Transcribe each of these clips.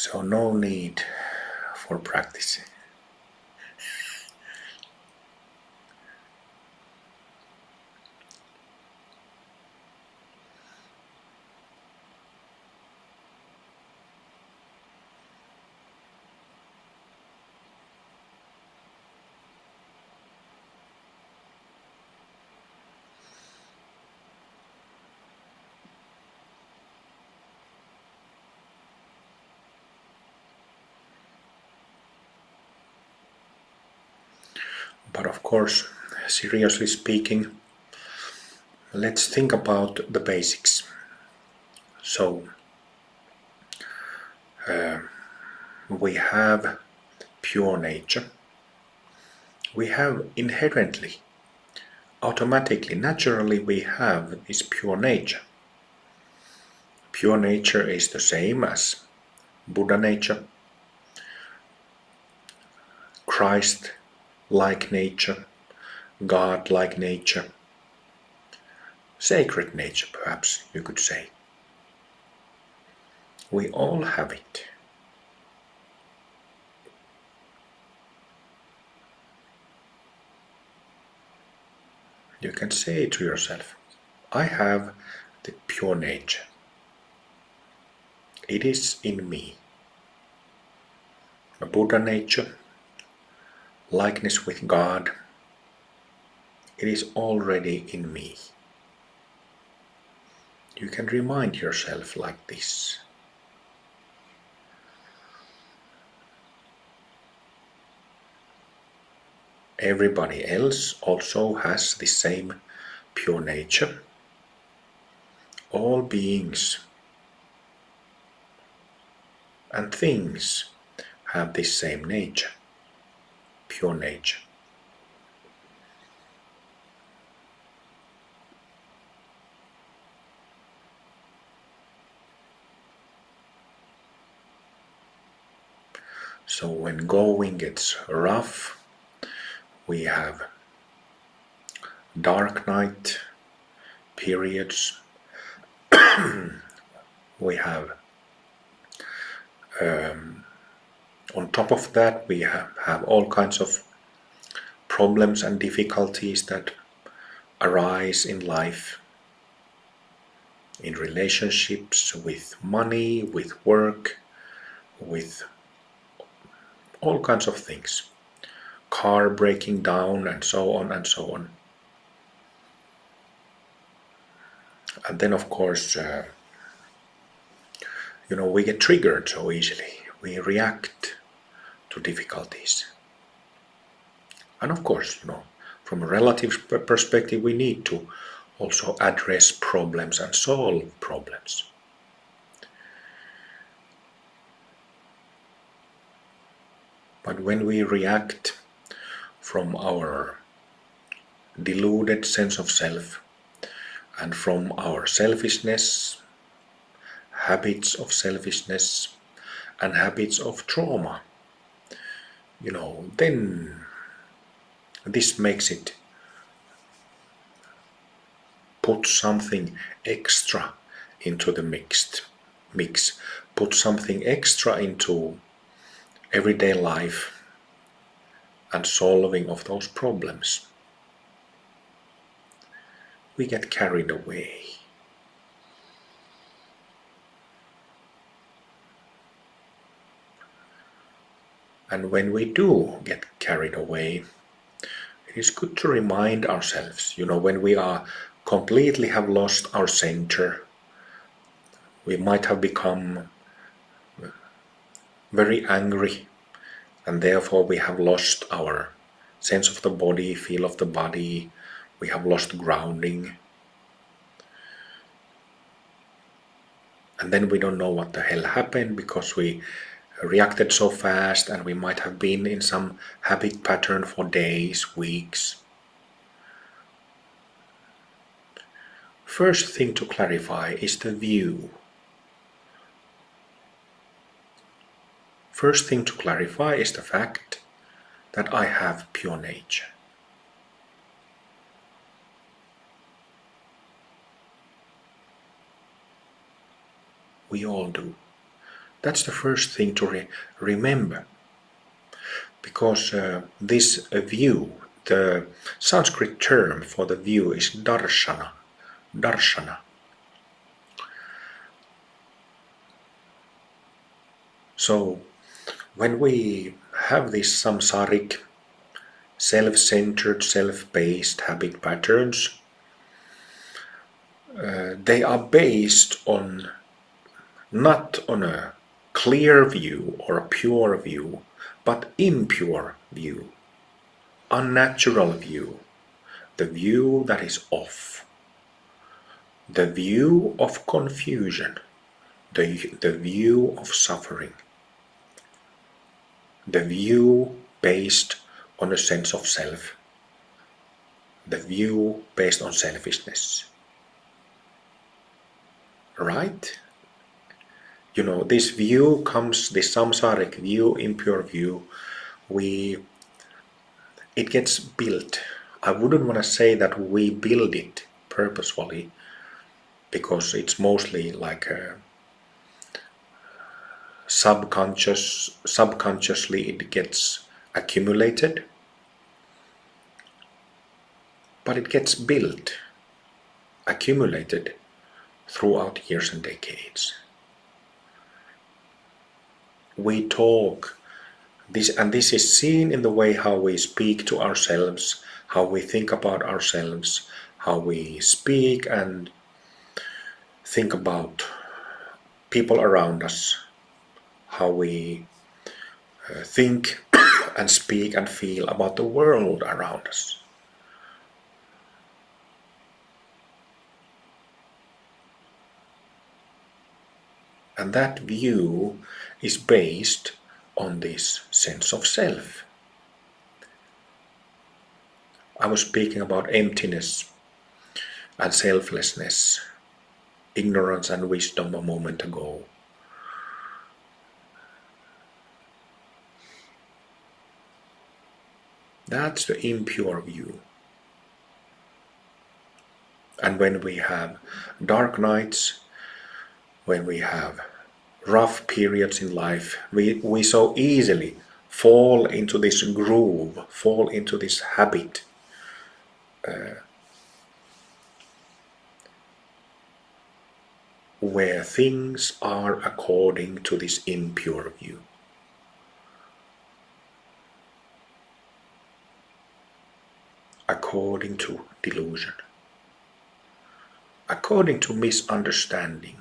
So no need for practice. But of course, seriously speaking, let's think about the basics. So, we have pure nature. We have inherently, automatically, naturally, we have this pure nature. Pure nature is the same as Buddha nature, Christ-like nature, God-like nature, sacred nature, perhaps you could say. We all have it. You can say to yourself, I have the pure nature. It is in me. A Buddha nature, likeness with God, it is already in me. You can remind yourself like this. Everybody else also has the same pure nature. All beings and things have this same nature, pure nature. So when going gets rough, we have dark night periods. We have on top of that we have all kinds of problems and difficulties that arise in life, in relationships, with money, with work, with all kinds of things. Car breaking down and so on and so on. And then of course, we get triggered so easily. We react to difficulties. And of course, from a relative perspective, we need to also address problems and solve problems. But when we react from our deluded sense of self and from our selfishness, habits of selfishness and habits of trauma, then this makes it put something extra into the mix, put something extra into everyday life and solving of those problems. We get carried away. And when we do get carried away, it is good to remind ourselves, when we are completely have lost our center, we might have become very angry, and therefore we have lost our sense of the body, feel of the body, we have lost grounding. And then we don't know what the hell happened because we reacted so fast, and we might have been in some habit pattern for days, weeks. First thing to clarify is the view. First thing to clarify is the fact that I have pure nature. We all do. That's the first thing to remember. Because this view, the Sanskrit term for the view is darshana. Darshana. So when we have these samsaric, self-centered, self-based habit patterns, they are based on not on a clear view or a pure view, but impure view, unnatural view, the view that is off, the view of confusion, the view of suffering, the view based on a sense of self, the view based on selfishness. Right? You know, this view comes, this samsaric view, impure view, it gets built. I wouldn't want to say that we build it purposefully, because it's mostly like a subconsciously it gets accumulated, but it gets built, accumulated throughout years and decades. We talk this, and this is seen in the way how we speak to ourselves, how we think about ourselves, how we speak and think about people around us, how we think and speak and feel about the world around us. And that view is based on this sense of self. I was speaking about emptiness and selflessness, ignorance and wisdom a moment ago. That's the impure view. And when we have dark nights, when we have rough periods in life, we so easily fall into this groove, fall into this habit. Where things are according to this impure view. According to delusion. According to misunderstanding.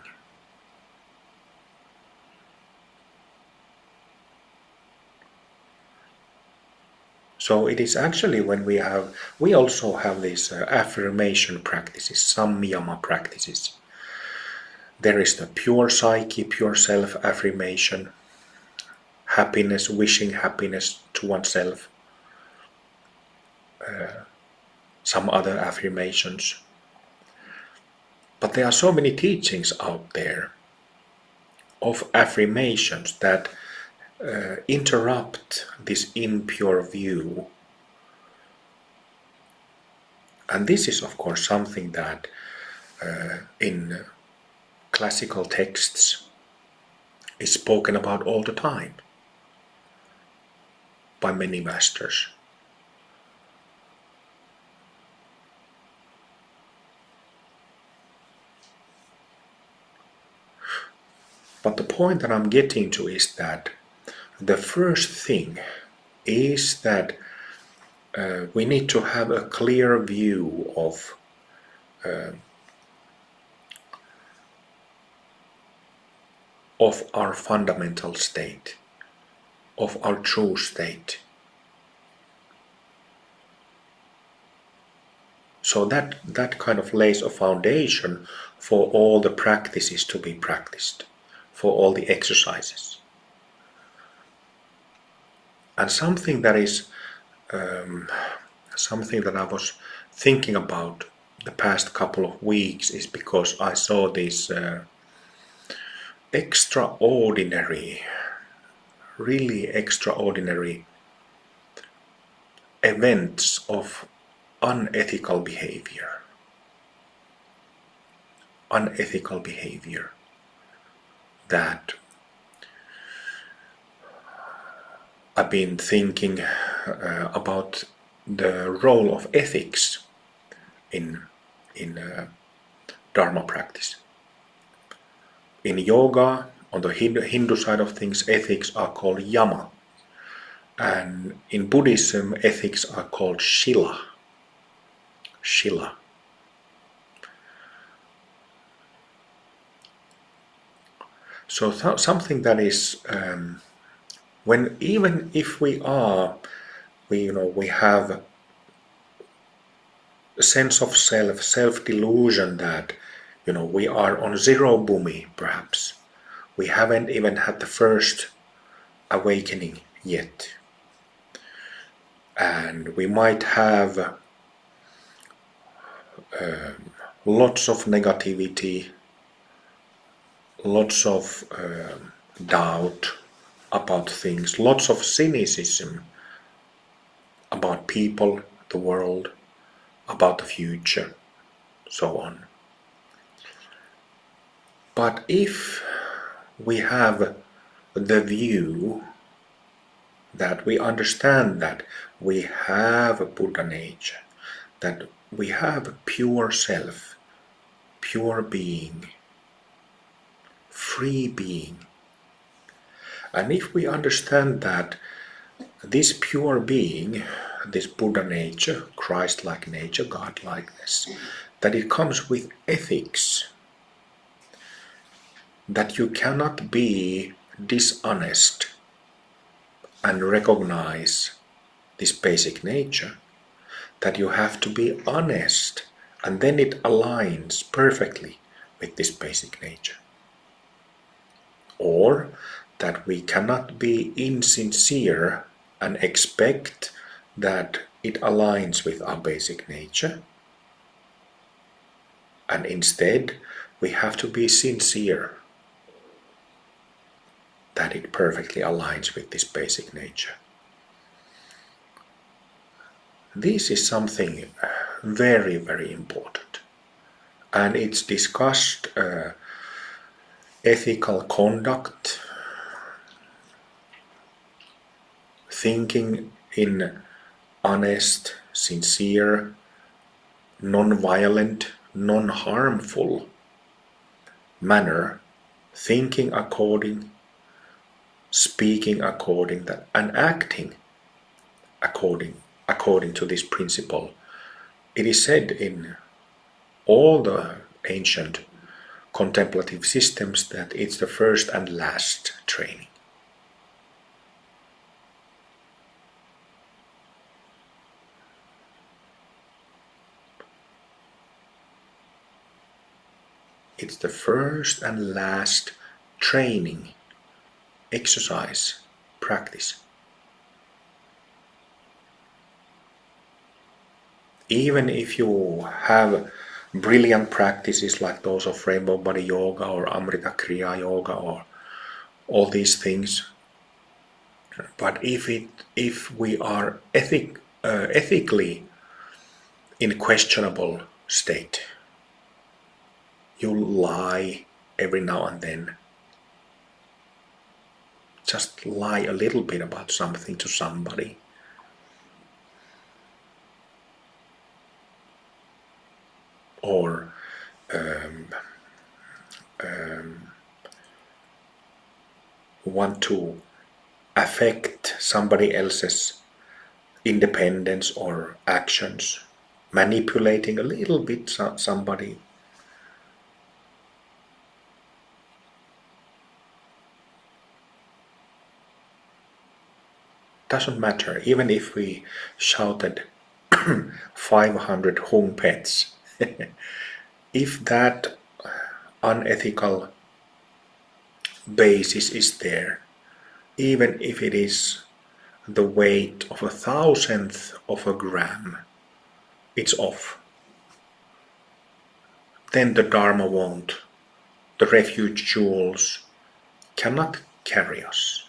So it is actually when we also have these affirmation practices, samyama practices. There is the pure psyche, pure self-affirmation, happiness, wishing happiness to oneself, some other affirmations. But there are so many teachings out there of affirmations that interrupt this impure view. And this is, of course, something that in classical texts is spoken about all the time by many masters. But the point that I'm getting to is that the first thing is that we need to have a clear view of our fundamental state, of our true state. So that kind of lays a foundation for all the practices to be practiced, for all the exercises. And something that is something that I was thinking about the past couple of weeks is because I saw these extraordinary, really extraordinary events of unethical behavior. Unethical behavior that I've been thinking about the role of ethics in Dharma practice. In yoga, on the Hindu side of things, ethics are called yama. And in Buddhism, ethics are called shila. Shila. So something that is when even if we have a sense of self delusion that we are on zero bhumi, perhaps we haven't even had the first awakening yet, and we might have lots of negativity, lots of doubt about things, lots of cynicism about people, the world, about the future, so on. But if we have the view that we understand that we have a Buddha nature, that we have a pure self, pure being, free being, and if we understand that this pure being, this Buddha nature, Christ-like nature, God-likeness, that it comes with ethics, that you cannot be dishonest and recognize this basic nature, that you have to be honest, and then it aligns perfectly with this basic nature. Or that we cannot be insincere and expect that it aligns with our basic nature, and instead we have to be sincere that it perfectly aligns with this basic nature. This is something very, very important, and it's discussed ethical conduct, thinking in honest, sincere, non-violent, non-harmful manner, thinking according, speaking according, and acting according to this principle. It is said in all the ancient contemplative systems that it's the first and last training. It's the first and last training, exercise, practice. Even if you have brilliant practices like those of Rainbow Body Yoga or Amrita Kriya Yoga or all these things, but if we are ethically in questionable state, you lie every now and then, just lie a little bit about something to somebody, or want to affect somebody else's independence or actions, manipulating a little bit somebody. Doesn't matter, even if we shouted 500 home pets. If that unethical basis is there, even if it is the weight of 1,000th of a gram, it's off. Then the Dharma won't, the refuge jewels cannot carry us.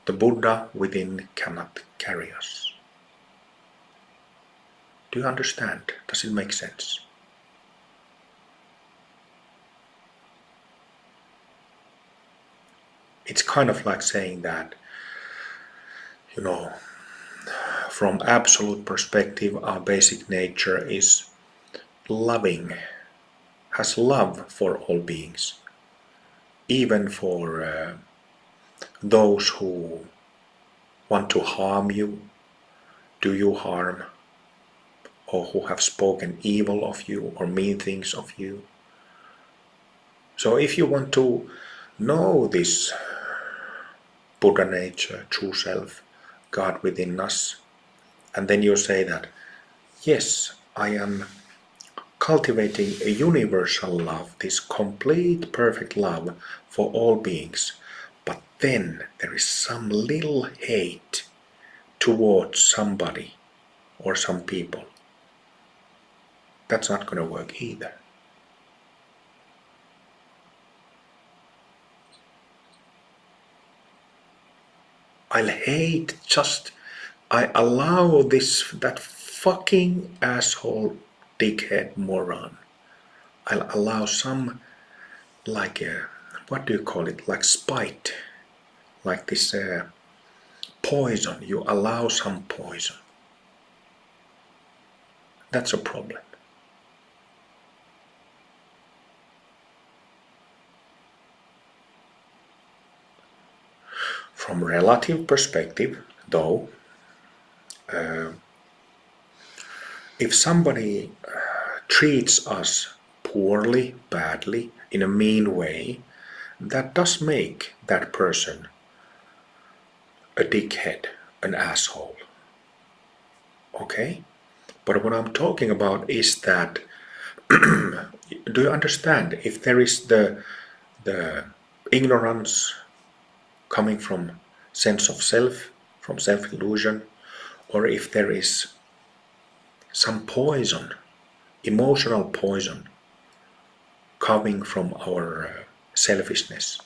The Buddha within cannot carry us. Do you understand? Does it make sense? It's kind of like saying that you know, from absolute perspective, our basic nature is loving, has love for all beings, even for those who want to harm you, do you harm, or who have spoken evil of you or mean things of you. So if you want to know this Buddha nature, true self, God within us, and then you say that, yes, I am cultivating a universal love, this complete perfect love for all beings, but then there is some little hate towards somebody or some people. That's not going to work either. I'll hate just, I allow that fucking asshole dickhead moron. I'll allow some, like what do you call it, like spite, like this poison. You allow some poison. That's a problem. From relative perspective, though, if somebody treats us poorly, badly, in a mean way, that does make that person a dickhead, an asshole. Okay? But what I'm talking about is that do you understand if there is the ignorance coming from sense of self, from self-illusion, or if there is some poison, emotional poison coming from our selfishness.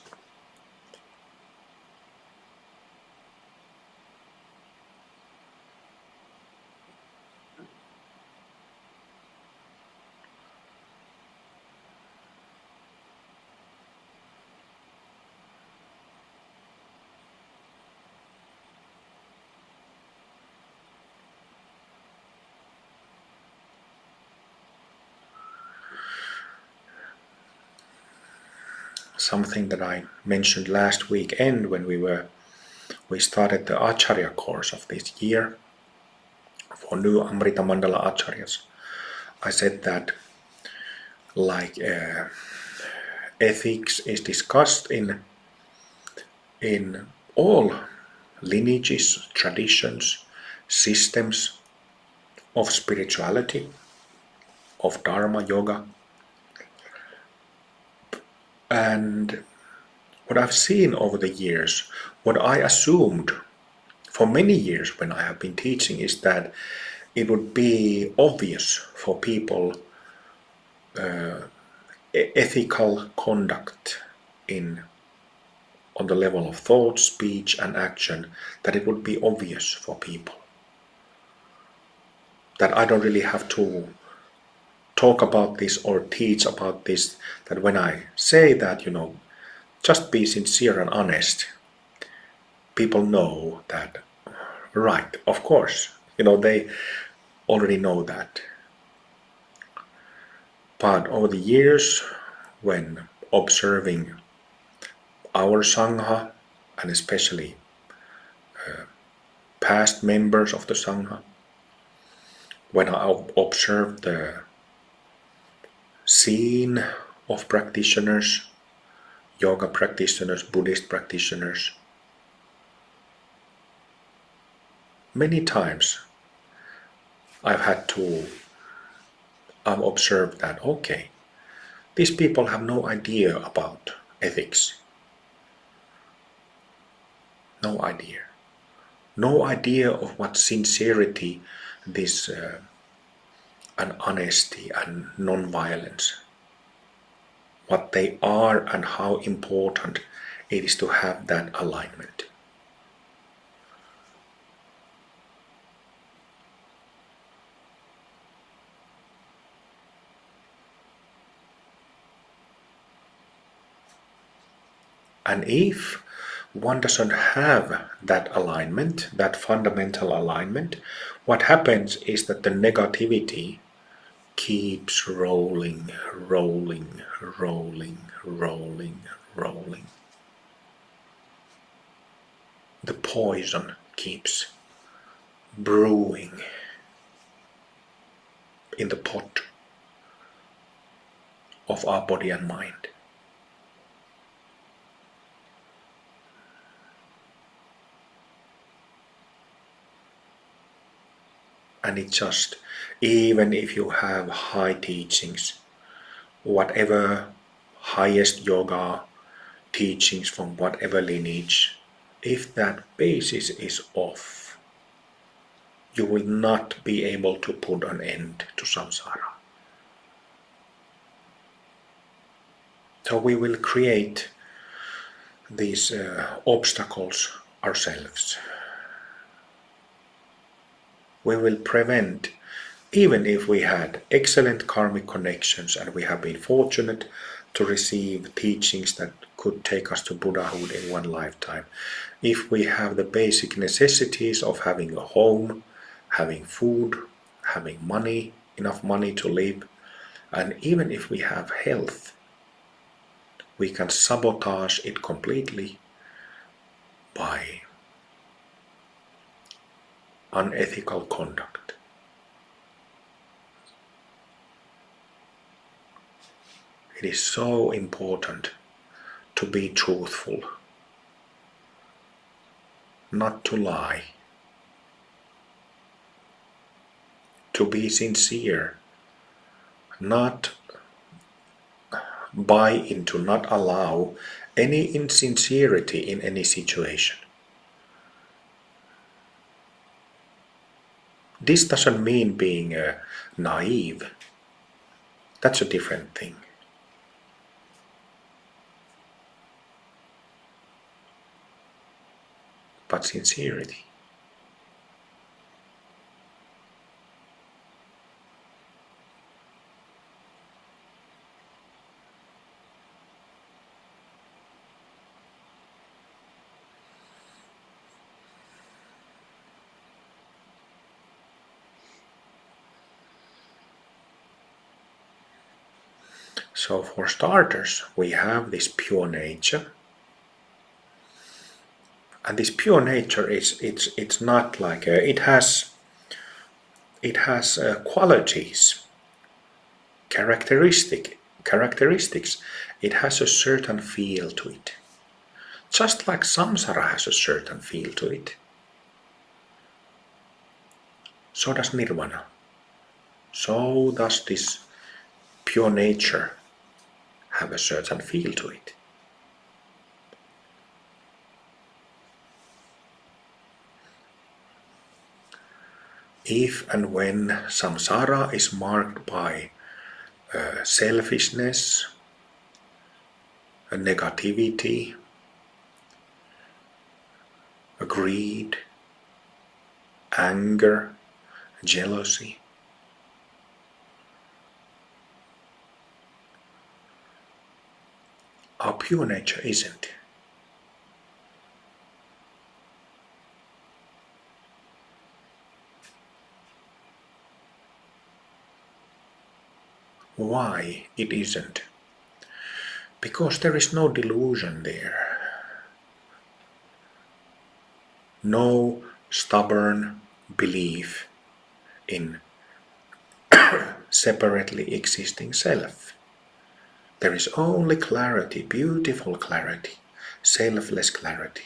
Something that I mentioned last weekend when we started the Acharya course of this year for new Amrita Mandala Acharyas. I said that like ethics is discussed in all lineages, traditions, systems of spirituality, of Dharma, yoga. And what I've seen over the years, what I assumed for many years when I have been teaching is that it would be obvious for people ethical conduct in on the level of thought, speech and action, that it would be obvious for people. That I don't really have to talk about this or teach about this, that when I say that, just be sincere and honest, people know that, right, of course, they already know that. But over the years, when observing our Sangha, and especially past members of the Sangha, when I observed the scene of practitioners, yoga practitioners, Buddhist practitioners, many times I've observed that, okay, these people have no idea about ethics. No idea. No idea of what sincerity, this and honesty and non-violence, what they are and how important it is to have that alignment. And if one doesn't have that alignment, that fundamental alignment, what happens is that the negativity keeps rolling, rolling, rolling, rolling, rolling. The poison keeps brewing in the pot of our body and mind. And it just, even if you have high teachings, whatever highest yoga teachings from whatever lineage, if that basis is off, you will not be able to put an end to samsara. So we will create these obstacles ourselves. We will prevent, even if we had excellent karmic connections and we have been fortunate to receive teachings that could take us to Buddhahood in one lifetime, if we have the basic necessities of having a home, having food, having money, enough money to live, and even if we have health, we can sabotage it completely by unethical conduct. It is so important to be truthful, not to lie, to be sincere, not buy into, not allow any insincerity in any situation. This doesn't mean being naive. That's a different thing. But sincerity. So for starters, we have this pure nature. And this pure nature it's not like it has qualities, characteristics. It has a certain feel to it. Just like samsara has a certain feel to it. So does nirvana. So does this pure nature have a certain feel to it. If and when samsara is marked by selfishness, a negativity, a greed, anger, jealousy, our pure nature isn't. Why it isn't? Because there is no delusion there. No stubborn belief in separately existing self. There is only clarity, beautiful clarity, selfless clarity.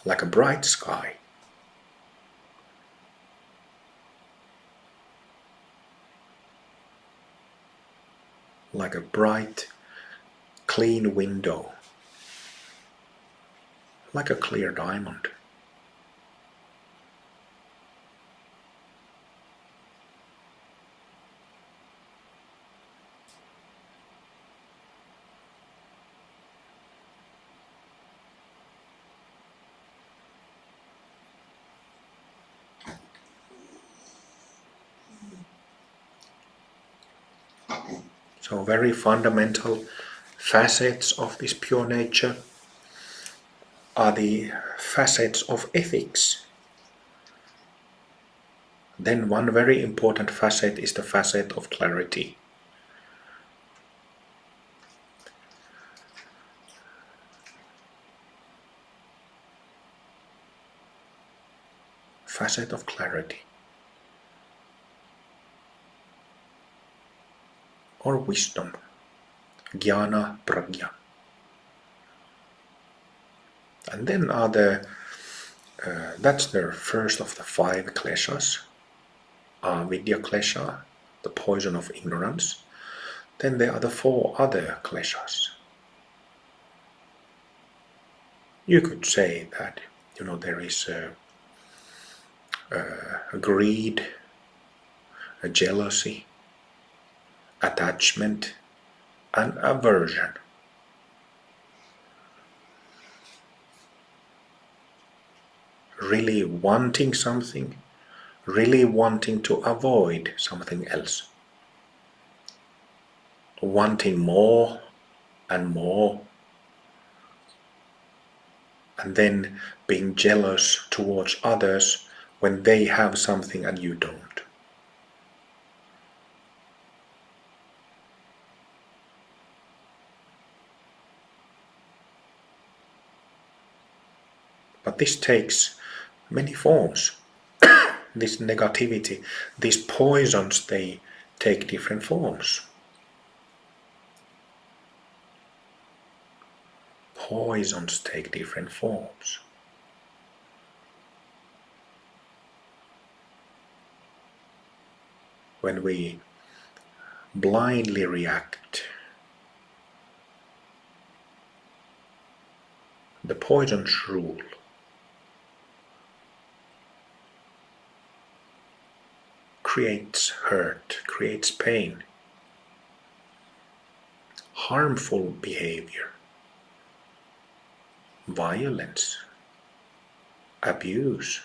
Like a bright sky. Like a bright, clean window. Like a clear diamond. So very fundamental facets of this pure nature are the facets of ethics. Then one very important facet is the facet of clarity. Facet of clarity. Or wisdom. Jnana prajna. And then that's the first of the 5 kleshas. Avidya klesha, the poison of ignorance. Then there are the 4 other kleshas. You could say that, there is a greed, a jealousy, attachment, and aversion. Really wanting something, really wanting to avoid something else. Wanting more and more. And then being jealous towards others when they have something and you don't. But this takes many forms. This negativity, these poisons, they take different forms. Poisons take different forms. When we blindly react, the poisons rule. Creates hurt, creates pain, harmful behavior, violence, abuse.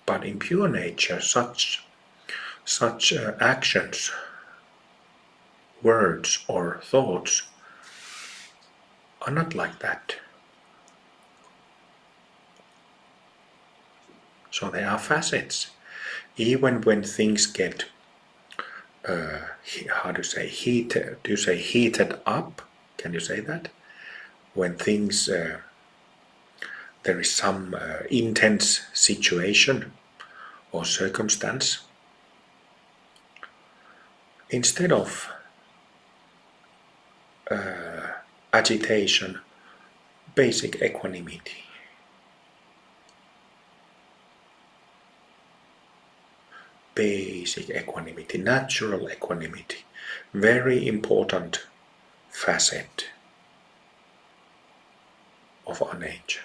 But in pure nature, such actions, words or thoughts are not like that. So there are facets. Even when things get, heated? Do you say heated up? Can you say that? When things, there is some intense situation or circumstance, instead of agitation, basic equanimity. Basic equanimity, natural equanimity, very important facet of our nature.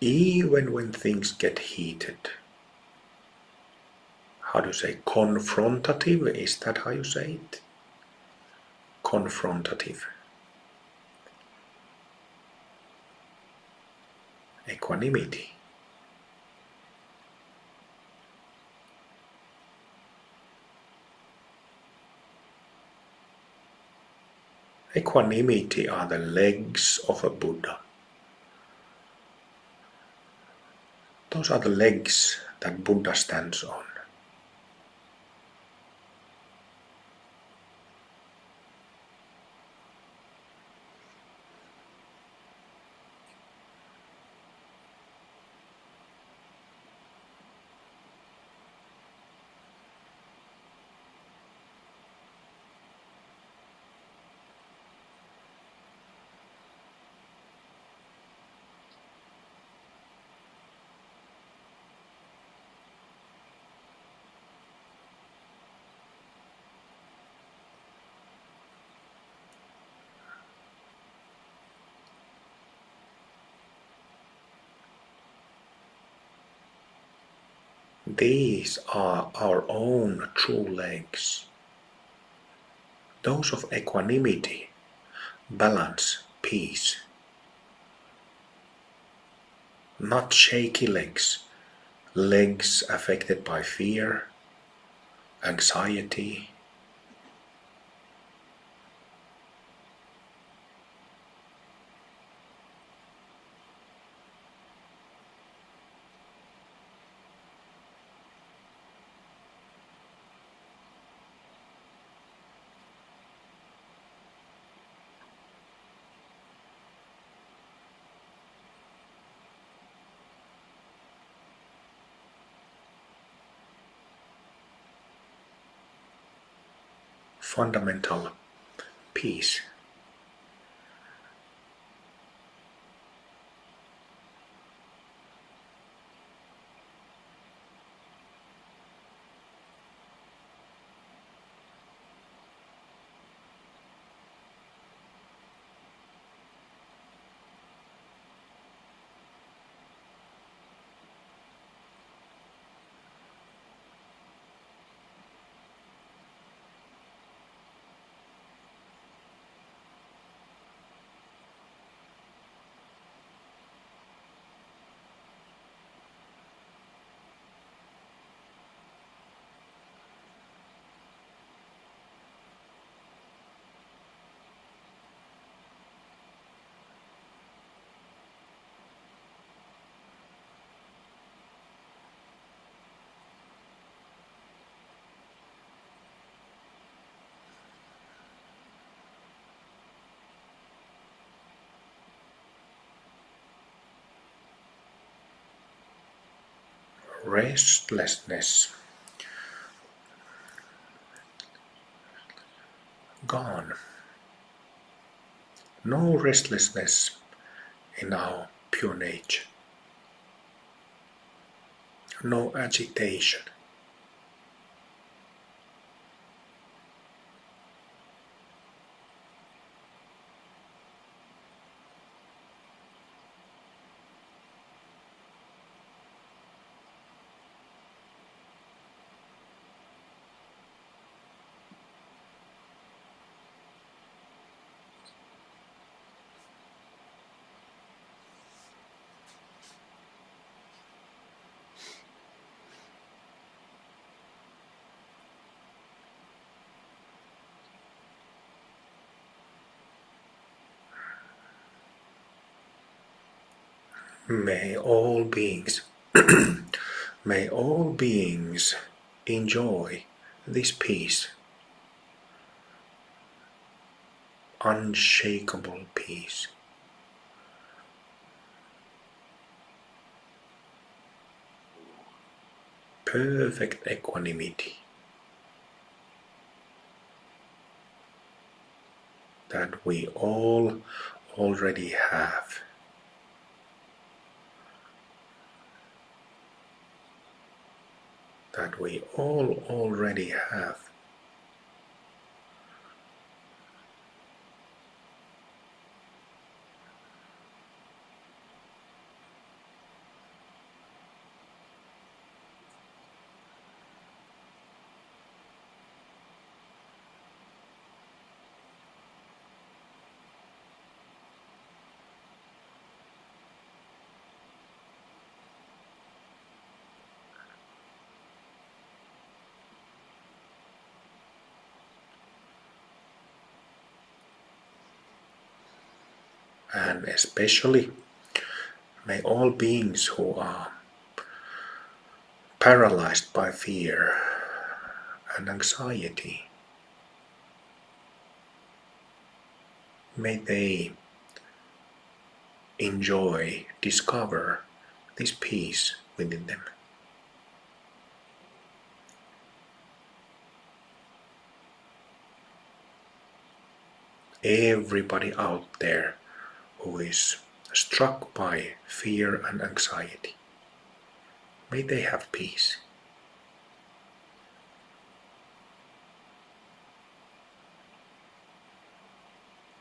Even when things get heated, how do you say, confrontative? Is that how you say it? Confrontative. Equanimity. Equanimity are the legs of a Buddha. Those are the legs that Buddha stands on. These are our own true legs. those of equanimity, balance, peace. Not shaky legs, legs affected by fear, anxiety, fundamental peace. Restlessness gone. No restlessness in our pure nature. No agitation. May all beings, may all beings enjoy this peace, unshakable peace. Perfect equanimity that we all already have. That we all already have. And especially may all beings who are paralyzed by fear and anxiety, may they enjoy, discover this peace within them. Everybody out there who is struck by fear and anxiety, may they have peace.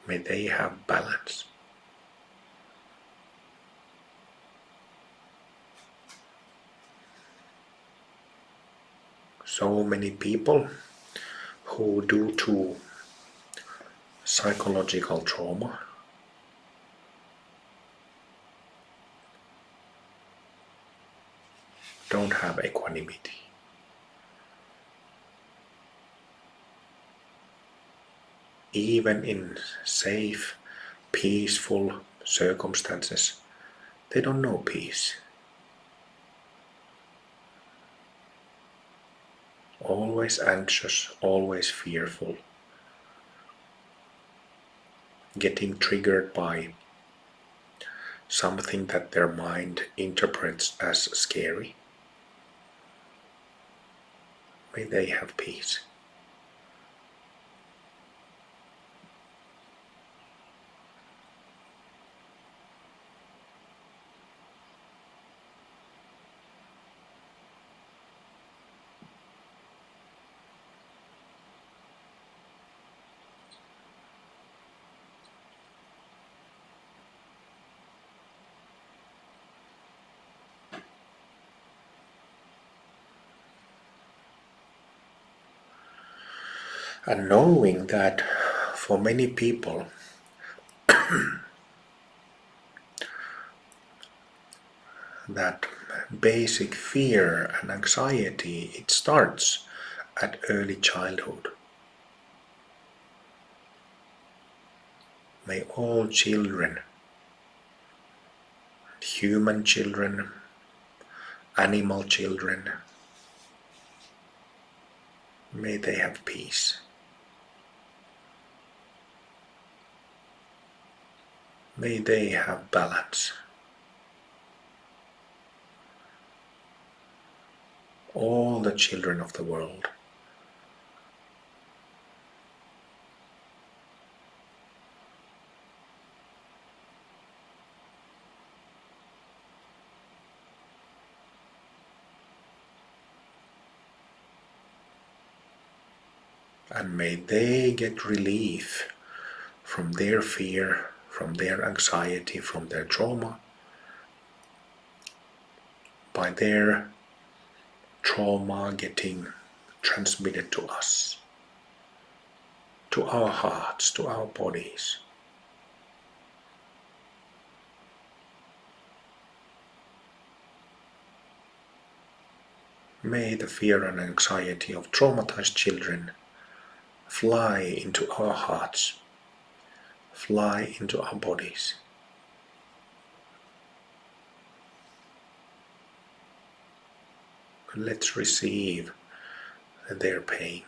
May they have balance. So many people who, due to psychological trauma, don't have equanimity. Even in safe, peaceful circumstances, they don't know peace. Always anxious, always fearful, getting triggered by something that their mind interprets as scary. May they have peace. And knowing that for many people, that basic fear and anxiety, it starts at early childhood. May all children, human children, animal children, may they have peace. May they have balance. All the children of the world. And may they get relief from their fear, from their anxiety, from their trauma, by their trauma getting transmitted to us, to our hearts, to our bodies. May the fear and anxiety of traumatized children fly into our hearts, fly into our bodies. Let's receive their pain.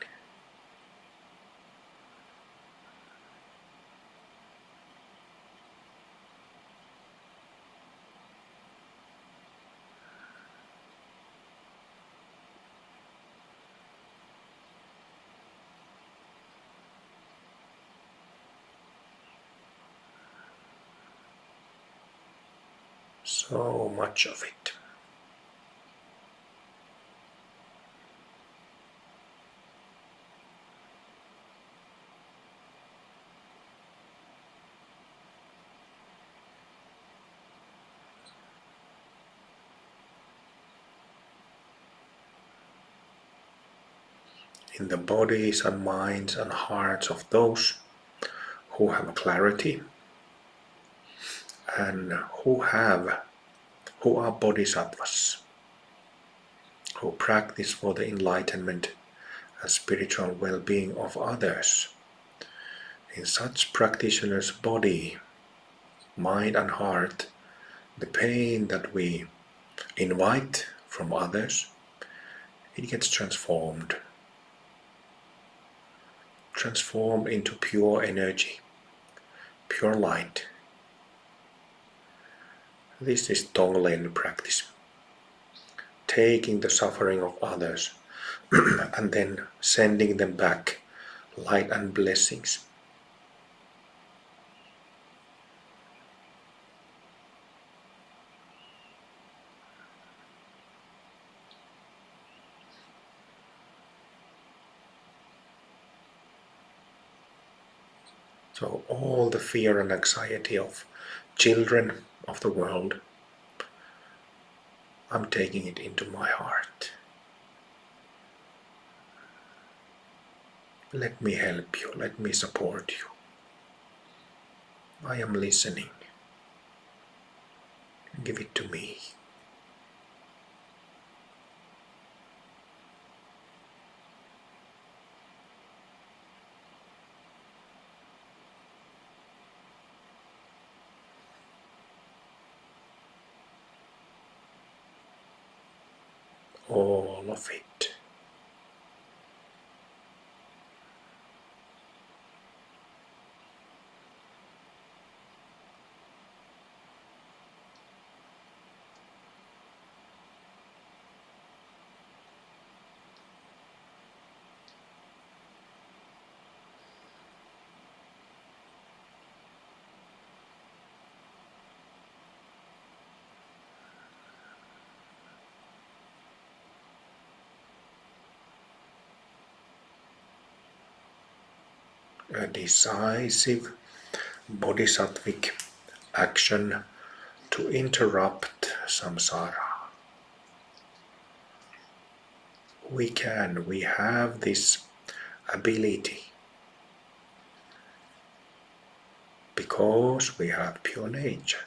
So much of it. In the bodies and minds and hearts of those who have clarity and who are bodhisattvas, who practice for the enlightenment and spiritual well-being of others. In such practitioners' body, mind and heart, the pain that we invite from others, it gets transformed into pure energy, pure light. This is Tonglen practice, taking the suffering of others and then sending them back light and blessings. So all the fear and anxiety of children of the world, I'm taking it into my heart. Let me help you, let me support you. I am listening. Give it to me. All of it. A decisive bodhisattvic action to interrupt samsara. We have this ability because we have pure nature.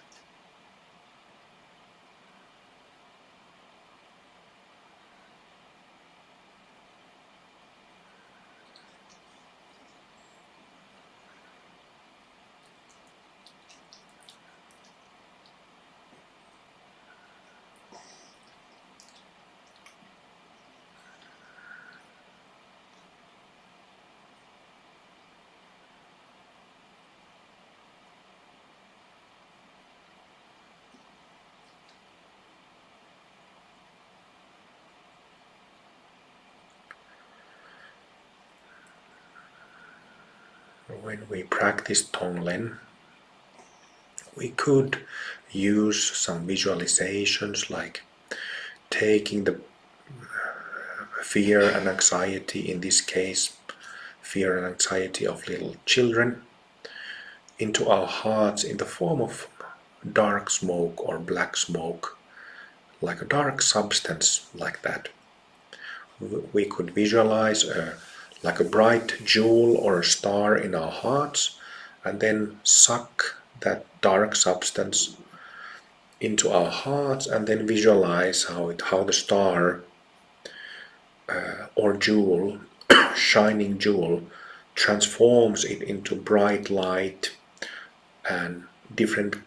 When we practice Tonglen, we could use some visualizations like taking the fear and anxiety, in this case, fear and anxiety of little children, into our hearts in the form of dark smoke or black smoke, like a dark substance like that. We could visualize like a bright jewel or a star in our hearts and then suck that dark substance into our hearts and then visualize how the star or jewel, shining jewel, transforms it into bright light and different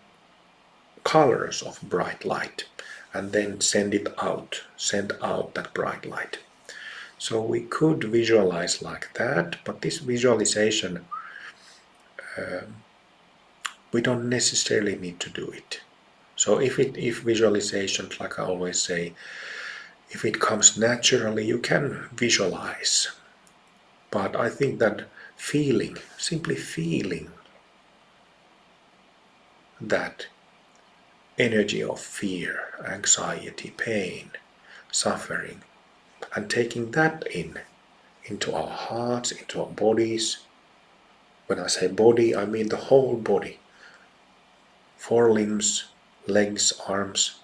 colors of bright light, and then send out that bright light. So we could visualize like that, but this visualization, we don't necessarily need to do it. So if visualizations, like I always say, if it comes naturally, you can visualize. But I think that simply feeling that energy of fear, anxiety, pain, suffering, and taking that into our hearts, into our bodies. When I say body, I mean the whole body. 4 limbs, legs, arms,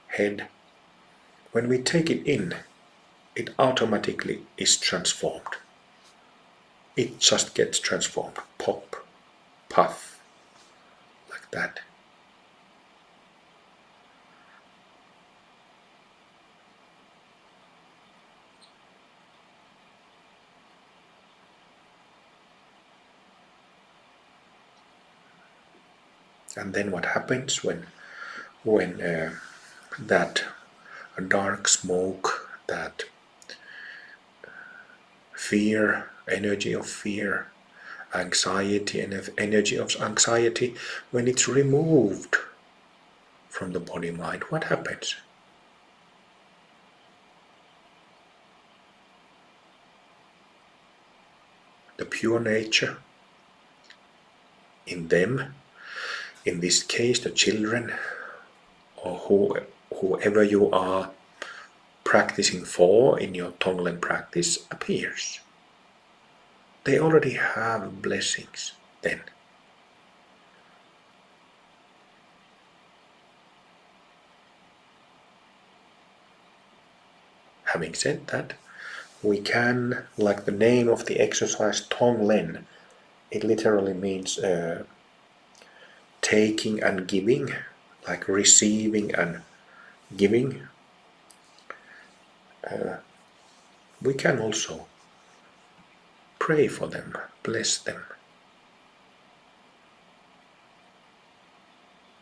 head. When we take it in, it automatically is transformed. It just gets transformed. Pop, puff, like that. And then what happens when that dark smoke, that fear, energy of fear, anxiety and energy of anxiety, when it's removed from the body mind, what happens? The pure nature in them, in this case the children, or whoever you are practicing for in your Tonglen practice, appears. They already have blessings then. Having said that, we can, like the name of the exercise Tonglen, it literally means taking and giving, like receiving and giving, we can also pray for them, bless them.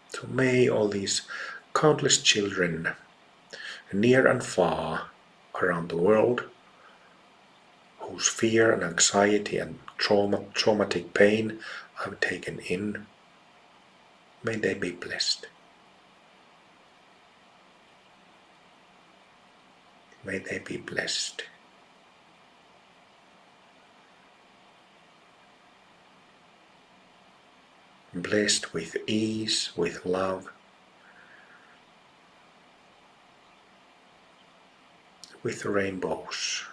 So may all these countless children, near and far around the world, whose fear and anxiety and traumatic pain I've taken in, may they be blessed. May they be blessed. Blessed with ease, with love, with rainbows,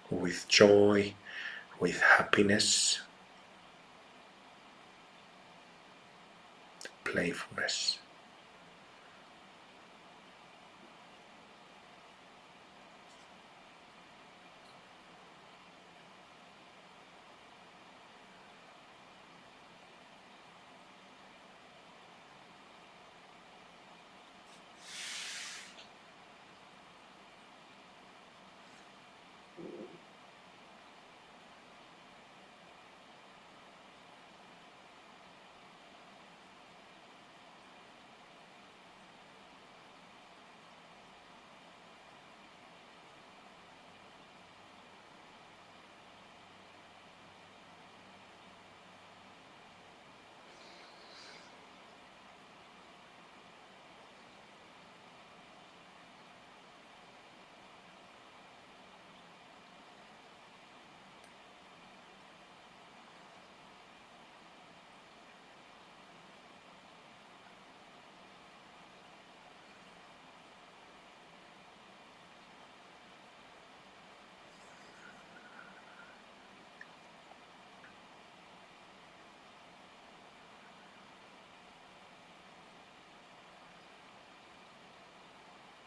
with joy, with happiness, playfulness.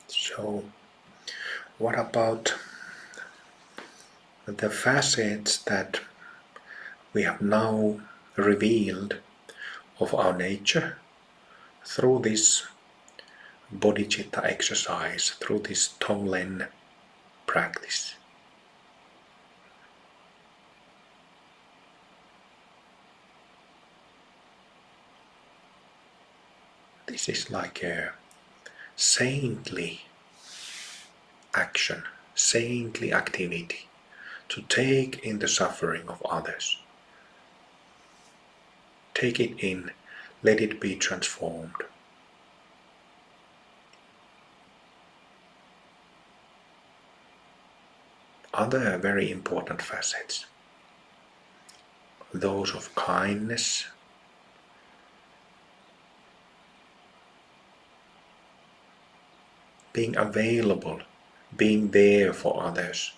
So, what about the facets that we have now revealed of our nature through this bodhicitta exercise, through this Tonglen practice? This is like a saintly action, saintly activity, to take in the suffering of others. Take it in, let it be transformed. Other very important facets, those of kindness, being available, being there for others,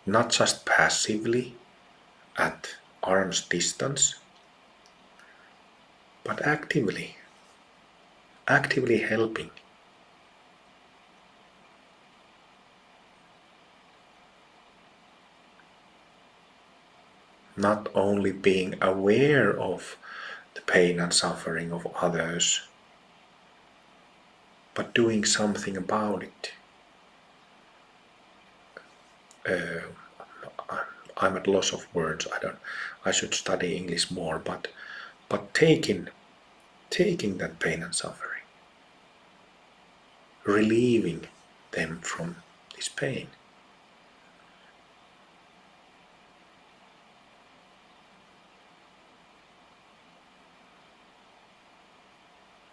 not just passively at arm's distance, but actively helping. Not only being aware of the pain and suffering of others, but doing something about it. I'm at loss of words. I should study English more, but taking that pain and suffering, relieving them from this pain.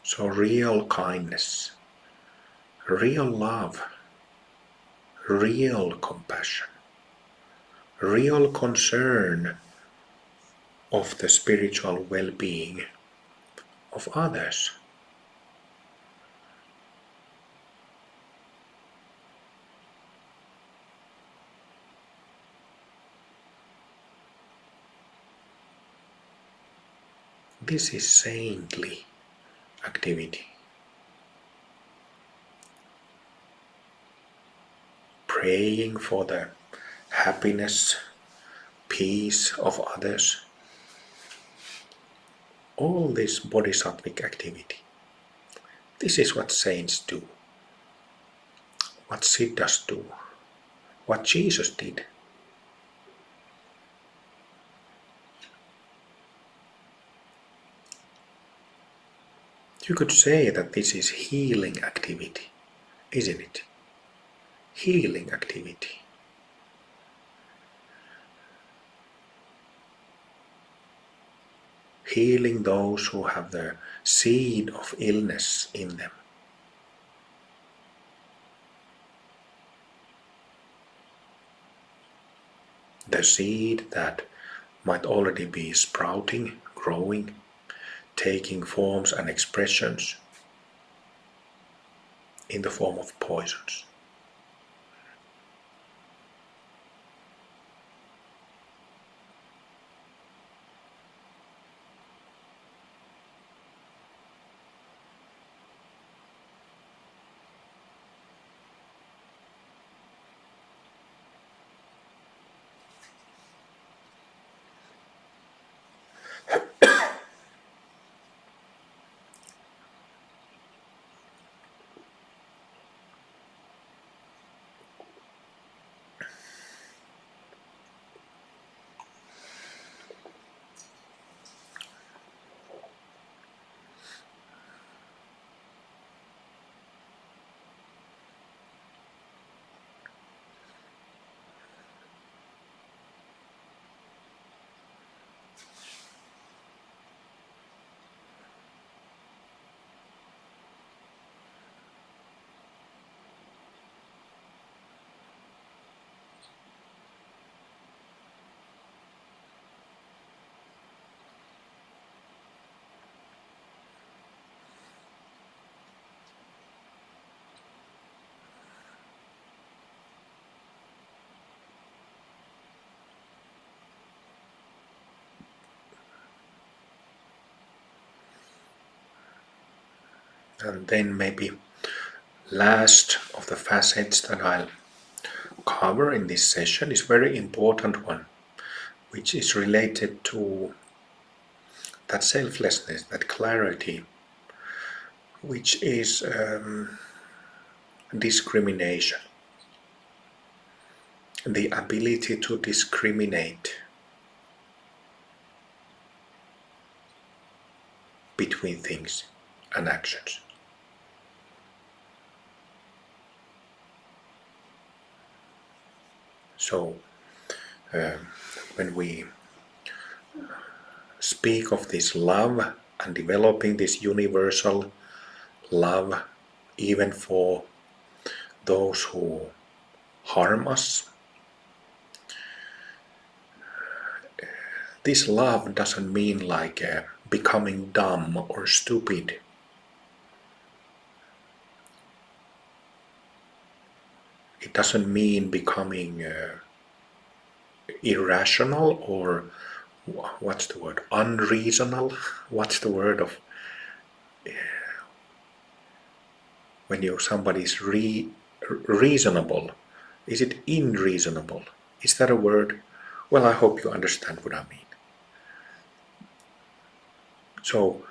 So real kindness, real love, real compassion, real concern of the spiritual well-being of others. This is saintly activity. Praying for the happiness, peace of others, all this bodhisattvic activity. This is what saints do, what siddhas do, what Jesus did. You could say that this is healing activity, isn't it? Healing activity. Healing those who have the seed of illness in them. The seed that might already be sprouting, growing, taking forms and expressions in the form of poisons. And then maybe last of the facets that I'll cover in this session is a very important one, which is related to that selflessness, that clarity, which is discrimination. The ability to discriminate between things and actions. So, when we speak of this love and developing this universal love, even for those who harm us, this love doesn't mean like becoming dumb or stupid. It doesn't mean becoming irrational or what's the word? Unreasonable? What's the word of when somebody is reasonable? Is it unreasonable? Is that a word? Well, I hope you understand what I mean. So,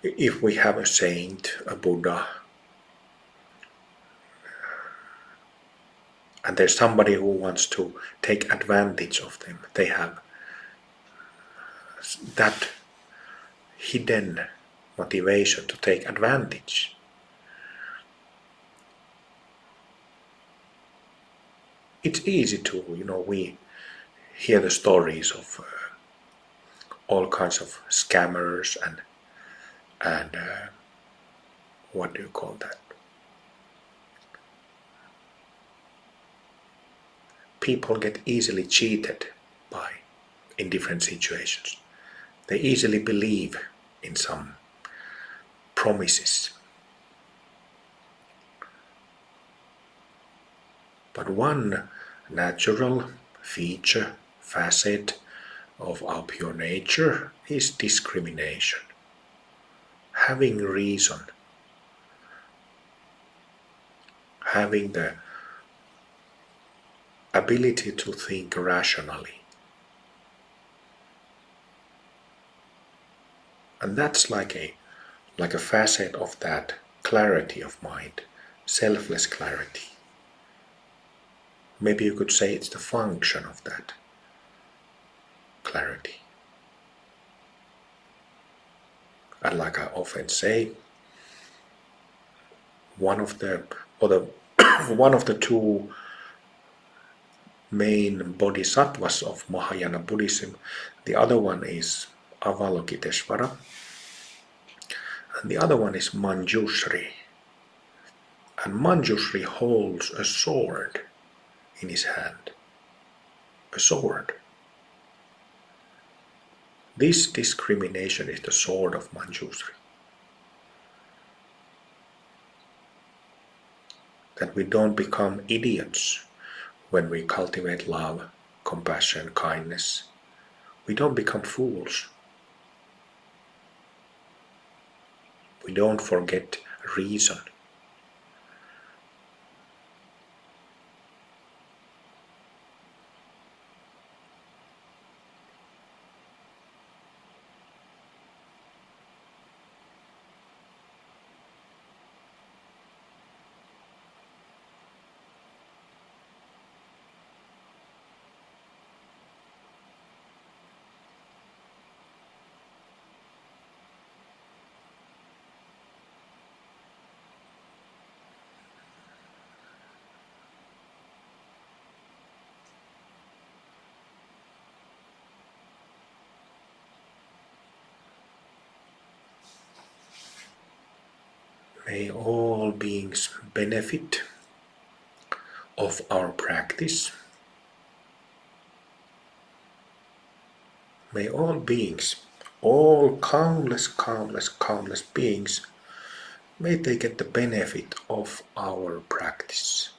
if we have a saint, a Buddha, and there's somebody who wants to take advantage of them, they have that hidden motivation to take advantage. It's easy to, we hear the stories of all kinds of scammers and what do you call that? People get easily cheated in different situations. They easily believe in some promises. But one natural feature, facet of our pure nature is discrimination. Having reason, having the ability to think rationally. And that's like a facet of that clarity of mind, selfless clarity. Maybe you could say it's the function of that clarity. And like I often say, one of the one of the two main bodhisattvas of Mahayana Buddhism, the other one is Avalokiteshvara, and the other one is Manjushri. And Manjushri holds a sword in his hand. A sword. This discrimination is the sword of Manjushri. That we don't become idiots when we cultivate love, compassion, kindness. We don't become fools. We don't forget reason. May all beings benefit of our practice. May all beings, all countless beings, may they get the benefit of our practice.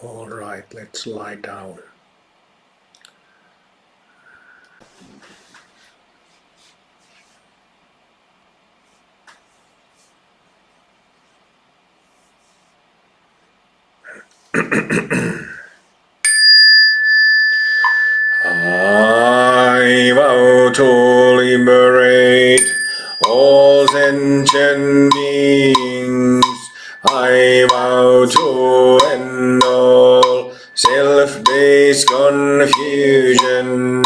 All right, let's lie down. I vow to liberate all sentient beings. I vow to end all self-based confusion.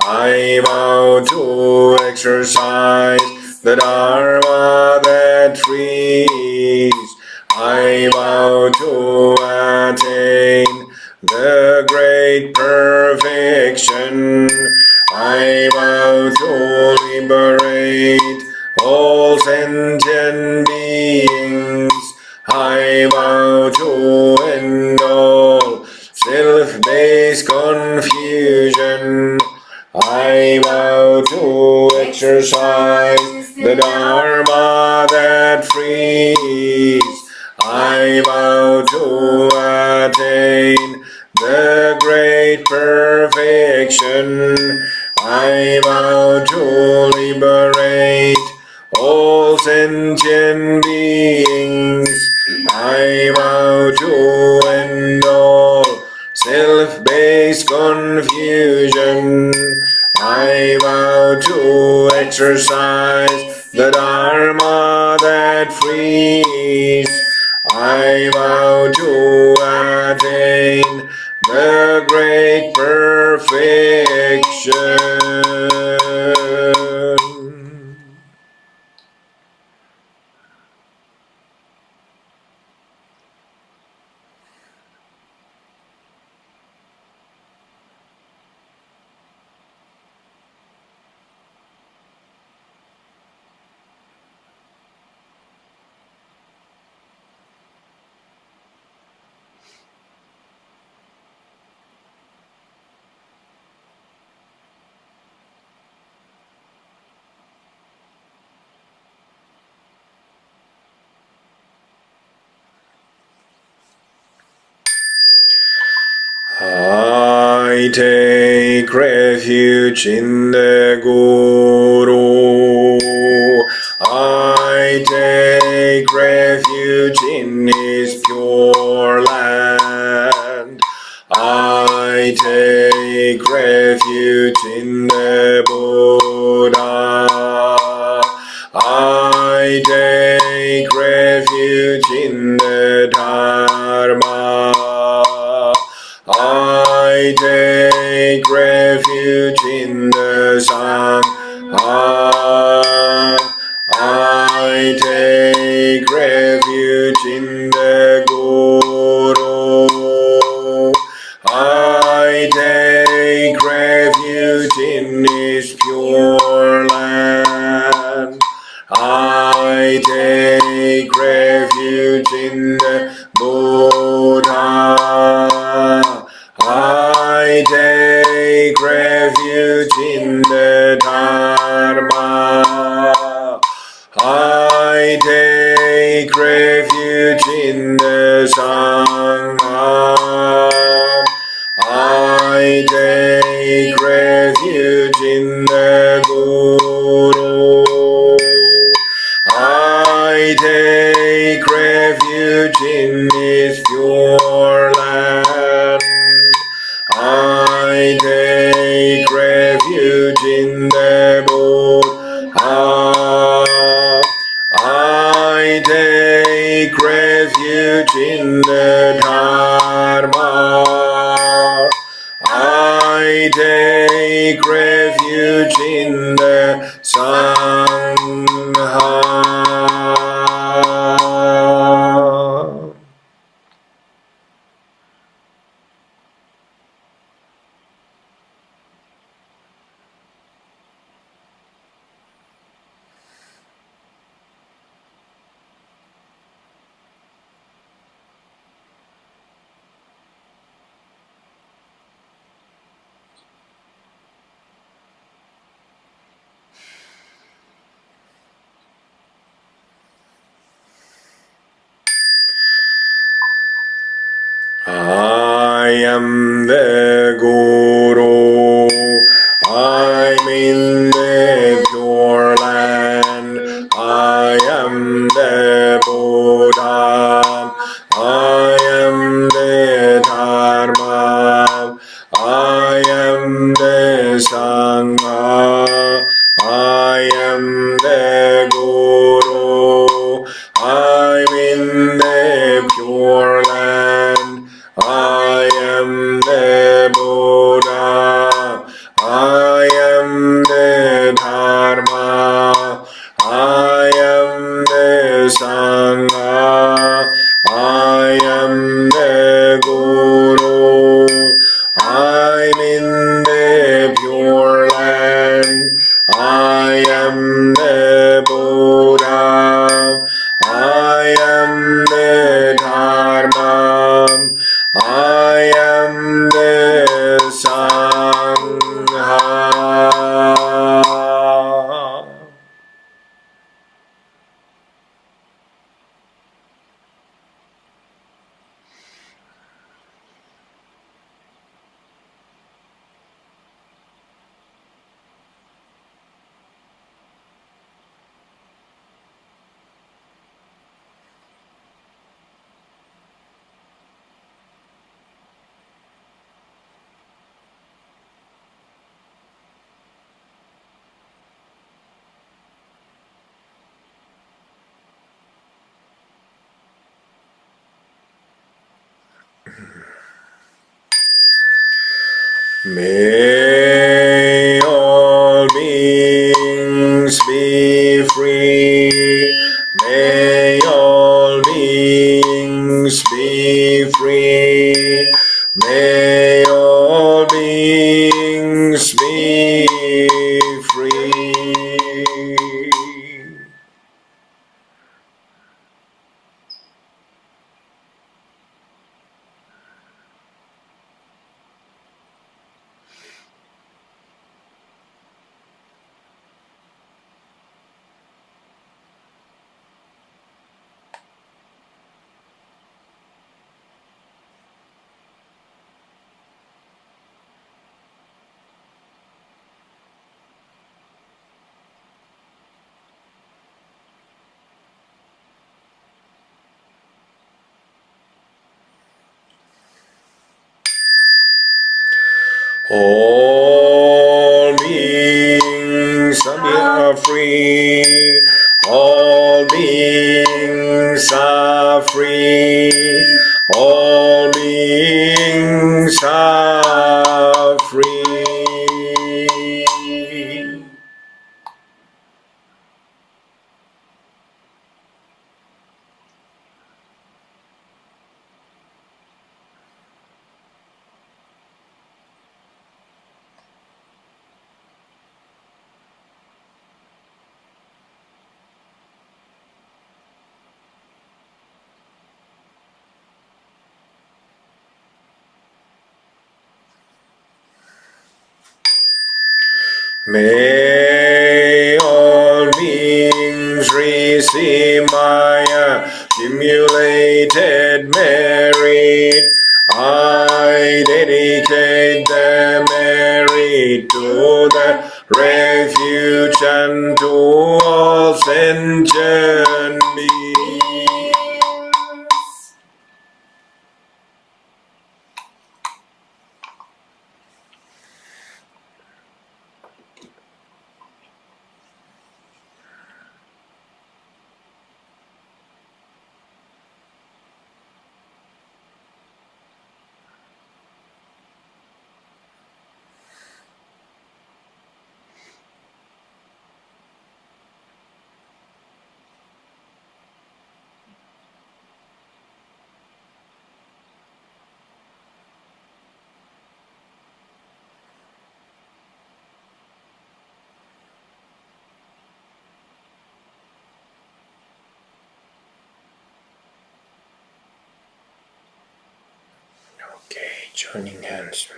I vow to exercise the Dharma that frees. I vow to attain the great perfection. I vow to liberate all sentient beings. I vow to end all self-based confusion. I vow to exercise the Dharma that frees. I vow to attain the great perfection. I vow to liberate all sentient beings. I vow to end all self-based confusion. I vow to exercise the Dharma that frees. I vow to attain the great perfection. I take refuge in the Guru. I take refuge in his pure land. I take refuge in the Buddha. I take refuge in the Dharma. I take refuge in the Sangha. I take refuge in the Guru. I take refuge in his pure land. I take refuge in the Buddha. I take refuge in the Dharma. I take refuge in the Sangha. I take refuge in the Guru. I take refuge in his pure land. I take refuge in the Buddha. I take refuge in the Dharma. I take refuge in the Sangha. I am the Guru, I'm in the Pure Land, I am the Buddha, I am the Dharma, I am the Sangha, I am the Guru, I'm in the Pure Land, I am the Buddha, I am the Dharma, I am the Sangha, I am the Guru, I'm in the Pure Land, I am the Buddha, I am the Dharma, I am the Sangha. May all beings be free. May all beings be free. May all beings be free. All beings are free. All beings are free. All beings are free. May all beings receive my accumulated merit. I dedicate the merit to the refuge and to all sentient beings. Okay, joining hands.